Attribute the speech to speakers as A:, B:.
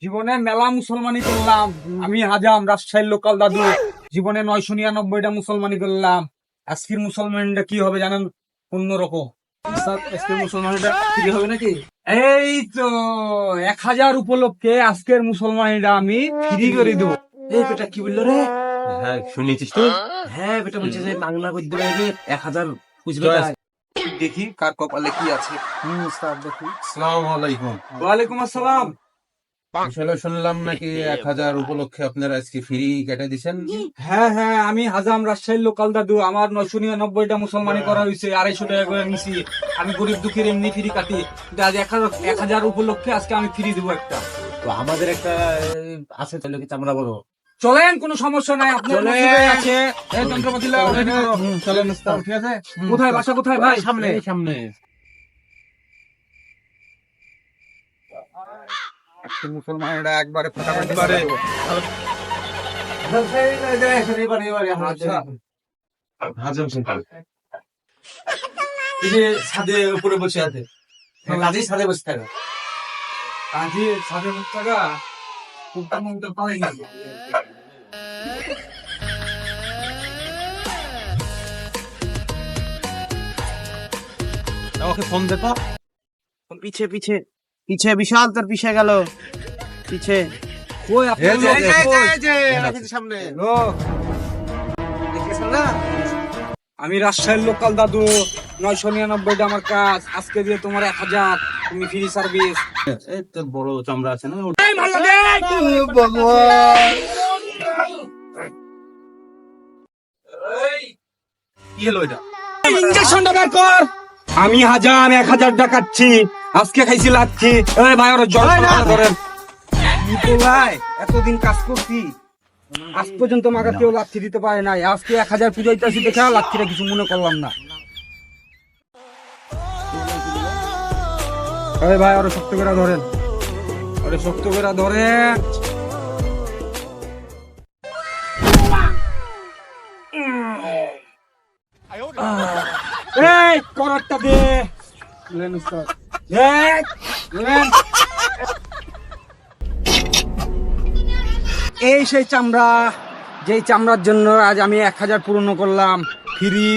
A: জীবনে মেলা মুসলমানি করলাম। আমি হাজাম, রাজশাহীর লোকাল দাদু। জীবনে 999টা মুসলমানি করলাম। আজকের মুসলমানটা কি হবে জানেন? অন্যরকম।
B: আজকের মুসলমানটা ফ্রি হবে নাকি?
A: এই তো 1000 উপলক্ষে আজকের মুসলমানিটা আমি ফ্রি করে দেবো।
B: এই বেটা কি বললো রে?
C: হ্যাঁ শুনেছিস তো?
B: হ্যাঁ বেটা বলছে যে বাংলা করতে পারবে 1000 বুঝবে
C: জয়।
B: তাই। দেখি কার কপালে কি আছে।
A: স্যার দেখুন।
C: আসসালামু আলাইকুম।
A: ওয়ালাইকুম আসসালাম।
C: আসলে শুনলাম নাকি 1000 উপলক্ষে আপনারা আজকে ফ্রি কেটে দিচ্ছেন।
A: হ্যাঁ হ্যাঁ, আমি হাজাম, রাজশাহীর লোকাল দাদু। আমার 999টা মুসলমানি করা হয়েছে। 250 টাকা করে নিছি। আমি গরিব দুঃখীর এমনি ফ্রি কাটি, কিন্তু আজ 1000 উপলক্ষে আজকে আমি ফ্রি দেবো একটা।
B: তো আমাদের একটা আছে তাহলে কি চামড়া বড়।
A: চলেন, কোনো সমস্যা নাই। আপনার
B: চলেন।
A: নসিবে আছে। এই যন্ত্রপাতি লাও, ready করো।
C: চলেন উস্তাদ।
A: ঠিক আছে? কোথায় বাসা, কোথায় ভাই?
B: সামনে
C: সামনে
A: আজকে মুসলমানেরা একবারে ফাটাফাটি করে।
C: হাজাম সেন্টার।
B: এই যে ছাদে উপরে বসে আছে, কাজেই ছাদে বসে থাকে।
A: কাজী সাথে টাকা কুপটা মুখটা পাই না।
C: ওকে ফোন দে তো।
B: পিছে পিছে পিছে বিশাল তোর পিছে গেল পিছে।
A: কই আপনি?
C: এই যে,
B: সামনে
A: ও, আমি রাজশাহীর লোকাল দাদু। 999টা আমার কাজ। আজকে দিয়ে তোমার 1000, তুমি ফ্রি সার্ভিস।
C: এই তো বড় চামড়া আছে না?
B: কি হলো এটা?
A: ইঞ্জেকশনটা বের কর। আমি হাজাম 1000 টাকাচ্ছি। আজকে খাইছি লাচ্ছি। এই ভাই, ওরা জল ধরেন। কি তো ভাই, এতদিন কাজ করছি, আজ পর্যন্ত আমাকে কেউ লাচ্ছি দিতে পারে নাই। আজকে 1000 পুজোইতেছি দেখে লাচ্ছিটা কিছু মনে করলাম না। এই ভাই, ওরা শক্ত করে ধরেন, ওরা শক্ত করে ধরেন। এই করারটা দে। লেন উস্তাদ। এই, লেন। এই সেই চামড়া, যেই চামড়ার জন্য আজ আমি 1000 পূর্ণ করলাম ফ্রি।